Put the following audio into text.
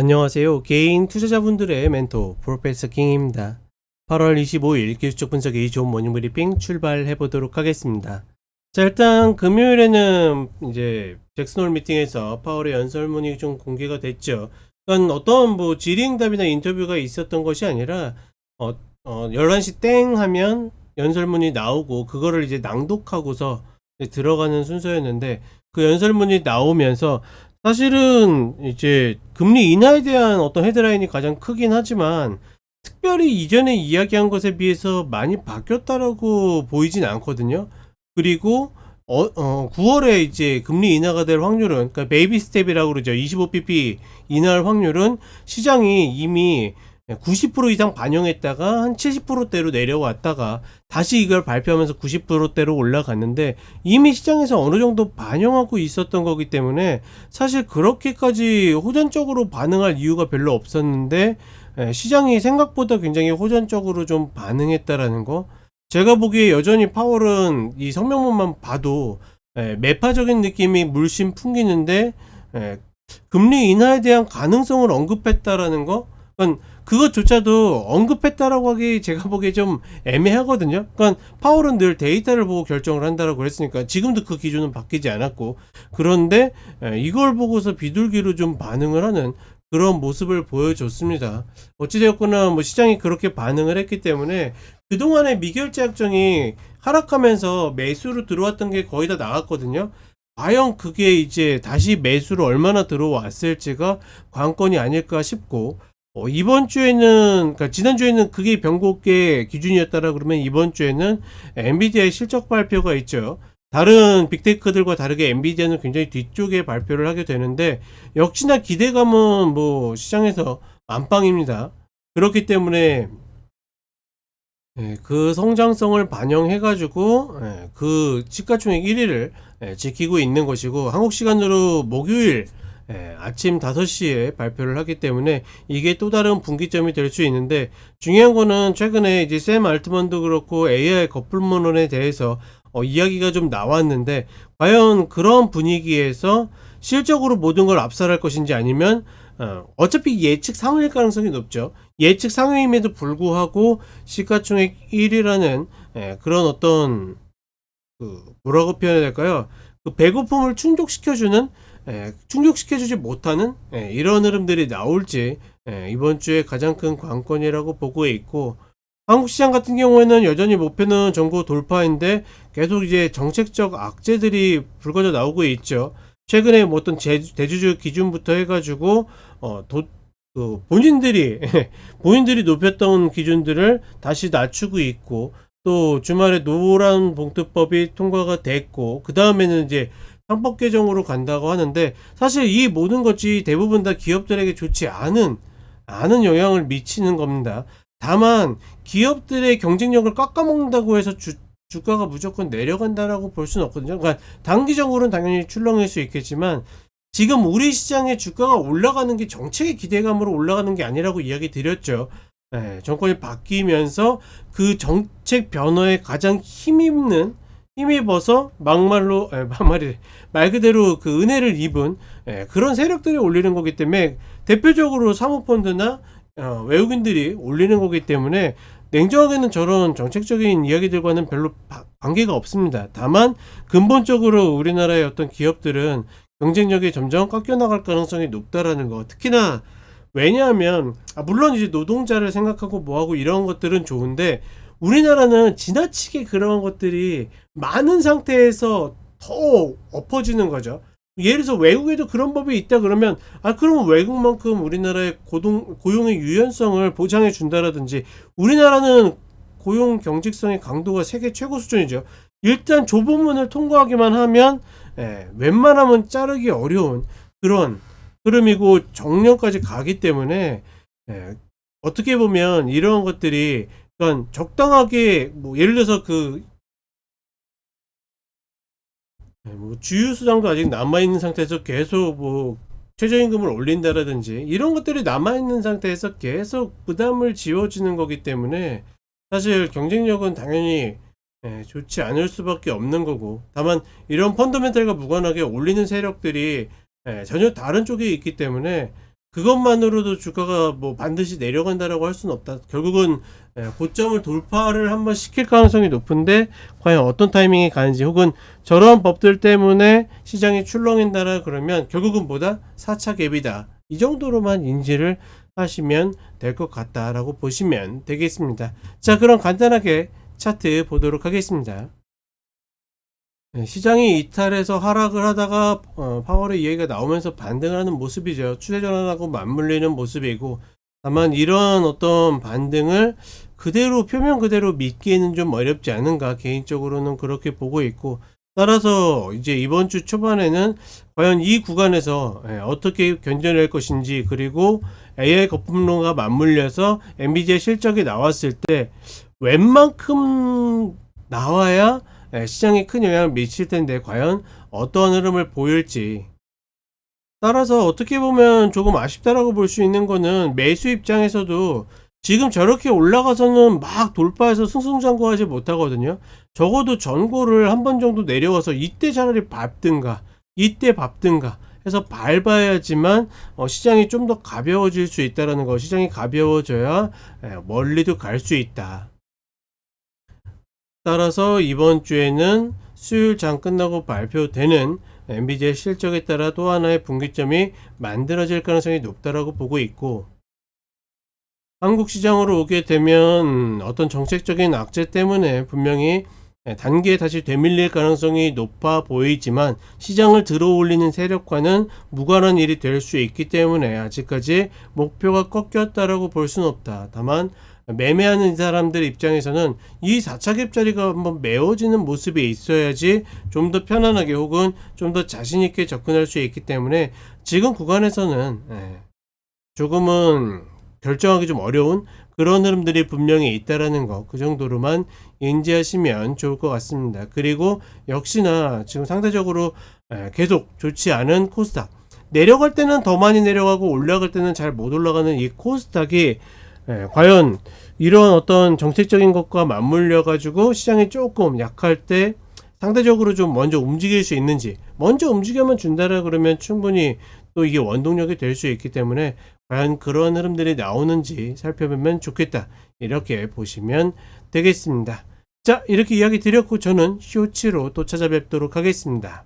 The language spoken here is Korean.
안녕하세요. 개인 투자자분들의 멘토 프로페서 킹입니다. 8월 25일 기술적 분석의 좋은 모닝 브리핑 출발해 보도록 하겠습니다. 자, 일단 금요일에는 이제 잭슨홀 미팅에서 파월의 연설문이 좀 공개가 됐죠. 그러니까 어떤 뭐 질의응답이나 인터뷰가 있었던 것이 아니라 11시 땡 하면 연설문이 나오고 그거를 이제 낭독하고서 이제 들어가는 순서였는데, 그 연설문이 나오면서 사실은 이제 금리 인하에 대한 어떤 헤드라인이 가장 크긴 하지만 특별히 이전에 이야기한 것에 비해서 많이 바뀌었다라고 보이진 않거든요. 그리고 9월에 이제 금리 인하가 될 확률은, 그러니까 베이비 스텝이라고 그러죠. 25bp 인하할 확률은 시장이 이미 90% 이상 반영했다가 한 70%대로 내려왔다가 다시 이걸 발표하면서 90%대로 올라갔는데, 이미 시장에서 어느 정도 반영하고 있었던 거기 때문에 사실 그렇게까지 호전적으로 반응할 이유가 별로 없었는데, 시장이 생각보다 굉장히 호전적으로 좀 반응했다라는 거. 제가 보기에 여전히 파월은 이 성명문만 봐도 매파적인 느낌이 물씬 풍기는데, 금리 인하에 대한 가능성을 언급했다라는 거. 그러니까 그것조차도 언급했다라고 하기 제가 보기에 좀 애매하거든요. 그러니까 파월은 늘 데이터를 보고 결정을 한다라고 했으니까 지금도 그 기준은 바뀌지 않았고, 그런데 이걸 보고서 비둘기로 좀 반응을 하는 그런 모습을 보여줬습니다. 어찌되었거나 뭐 시장이 그렇게 반응을 했기 때문에 그동안의 미결제 약정이 하락하면서 매수로 들어왔던 게 거의 다 나갔거든요. 과연 그게 이제 다시 매수로 얼마나 들어왔을지가 관건이 아닐까 싶고, 이번 주에는, 그러니까 지난주에는 그게 변곡의 기준이었다라 그러면 이번 주에는 엔비디아의 실적 발표가 있죠. 다른 빅테크들과 다르게 엔비디아는 굉장히 뒤쪽에 발표를 하게 되는데, 역시나 기대감은 뭐 시장에서 만빵입니다. 그렇기 때문에 그 성장성을 반영해가지고 그 시가총액 1위를 지키고 있는 것이고, 한국 시간으로 목요일 아침 5시에 발표를 하기 때문에 이게 또 다른 분기점이 될 수 있는데, 중요한 거는 최근에 이제 샘 알트먼도 그렇고 AI 거품론에 대해서 이야기가 좀 나왔는데, 과연 그런 분위기에서 실적으로 모든 걸 압살할 것인지, 아니면 어차피 예측 상회일 가능성이 높죠. 예측 상회임에도 불구하고 시가총액 1위라는 그런 어떤 뭐라고 표현해야 될까요? 그 배고픔을 충족시켜주는, 충족시켜주지 못하는 이런 흐름들이 나올지 이번 주에 가장 큰 관건이라고 보고 있고, 한국 시장 같은 경우에는 여전히 목표는 전고 돌파인데 계속 이제 정책적 악재들이 불거져 나오고 있죠. 최근에 뭐 어떤 대주주 기준부터 해가지고 본인들이 본인들이 높였던 기준들을 다시 낮추고 있고, 또 주말에 노란 봉투법이 통과가 됐고, 그 다음에는 이제 상법 개정으로 간다고 하는데, 사실 이 모든 것이 대부분 다 기업들에게 좋지 않은 영향을 미치는 겁니다. 다만 기업들의 경쟁력을 깎아먹는다고 해서 주가가 무조건 내려간다라고 볼 수는 없거든요. 그러니까 단기적으로는 당연히 출렁일 수 있겠지만, 지금 우리 시장의 주가가 올라가는 게 정책의 기대감으로 올라가는 게 아니라고 이야기 드렸죠. 정권이 바뀌면서 그 정책 변화에 가장 힘입어서 말 그대로 그 은혜를 입은 그런 세력들이 올리는 거기 때문에, 대표적으로 사모펀드나 외국인들이 올리는 거기 때문에 냉정하게는 저런 정책적인 이야기들과는 별로 관계가 없습니다. 다만 근본적으로 우리나라의 어떤 기업들은 경쟁력이 점점 깎여나갈 가능성이 높다라는 거. 특히나 왜냐하면 물론 이제 노동자를 생각하고 뭐하고 이런 것들은 좋은데, 우리나라는 지나치게 그런 것들이 많은 상태에서 더 엎어지는 거죠. 예를 들어서 외국에도 그런 법이 있다 그러면, 그럼 외국만큼 우리나라의 고용의 유연성을 보장해 준다라든지, 우리나라는 고용 경직성의 강도가 세계 최고 수준이죠. 일단 조범문을 통과하기만 하면 웬만하면 자르기 어려운 그런 흐름이고 정년까지 가기 때문에, 어떻게 보면 이런 것들이, 그러니까 적당하게 뭐 예를 들어서 뭐 주유수당도 아직 남아있는 상태에서 계속 뭐 최저임금을 올린다라든지 이런 것들이 남아있는 상태에서 계속 부담을 지워지는 거기 때문에, 사실 경쟁력은 당연히 좋지 않을 수밖에 없는 거고, 다만 이런 펀더멘탈과 무관하게 올리는 세력들이 전혀 다른 쪽에 있기 때문에 그것만으로도 주가가 뭐 반드시 내려간다라고 할 수는 없다. 결국은 고점을 돌파를 한번 시킬 가능성이 높은데 과연 어떤 타이밍에 가는지, 혹은 저런 법들 때문에 시장이 출렁인다라 그러면 결국은 뭐다? 4차 갭이다. 이 정도로만 인지를 하시면 될 것 같다라고 보시면 되겠습니다. 자, 그럼 간단하게 차트 보도록 하겠습니다. 시장이 이탈해서 하락을 하다가 파월의 이야기가 나오면서 반등을 하는 모습이죠. 추세 전환하고 맞물리는 모습이고, 다만 이런 어떤 반등을 그대로 표면 그대로 믿기에는 좀 어렵지 않은가, 개인적으로는 그렇게 보고 있고, 따라서 이제 이번 주 초반에는 과연 이 구간에서 어떻게 견뎌낼 것인지, 그리고 AI 거품론과 맞물려서 엔비디아 실적이 나왔을 때 웬만큼 나와야 시장에 큰 영향을 미칠 텐데 과연 어떠한 흐름을 보일지, 따라서 어떻게 보면 조금 아쉽다라고 볼 수 있는 거는, 매수 입장에서도 지금 저렇게 올라가서는 막 돌파해서 승승장구하지 못하거든요. 적어도 전고를 한 번 정도 내려와서 이때 차라리 밟든가, 이때 밟든가 해서 밟아야지만 시장이 좀 더 가벼워질 수 있다라는 거. 시장이 가벼워져야 멀리도 갈 수 있다. 따라서 이번 주에는 수요일 장 끝나고 발표되는 엔비디아 실적에 따라 또 하나의 분기점이 만들어질 가능성이 높다라고 보고 있고, 한국 시장으로 오게 되면 어떤 정책적인 악재 때문에 분명히 단기에 다시 되밀릴 가능성이 높아 보이지만, 시장을 들어올리는 세력과는 무관한 일이 될 수 있기 때문에 아직까지 목표가 꺾였다라고 볼 수는 없다. 다만 매매하는 사람들 입장에서는 이 4차 갭자리가 한번 메워지는 모습이 있어야지 좀 더 편안하게, 혹은 좀 더 자신있게 접근할 수 있기 때문에 지금 구간에서는 조금은 결정하기 좀 어려운 그런 흐름들이 분명히 있다라는 거, 그 정도로만 인지하시면 좋을 것 같습니다. 그리고 역시나 지금 상대적으로 계속 좋지 않은 코스닥, 내려갈 때는 더 많이 내려가고 올라갈 때는 잘 못 올라가는 이 코스닥이 과연 이런 어떤 정책적인 것과 맞물려 가지고 시장이 조금 약할 때 상대적으로 좀 먼저 움직일 수 있는지, 먼저 움직여만 준다라 그러면 충분히 또 이게 원동력이 될 수 있기 때문에 과연 그런 흐름들이 나오는지 살펴보면 좋겠다, 이렇게 보시면 되겠습니다. 자, 이렇게 이야기 드렸고 저는 쇼츠로 또 찾아뵙도록 하겠습니다.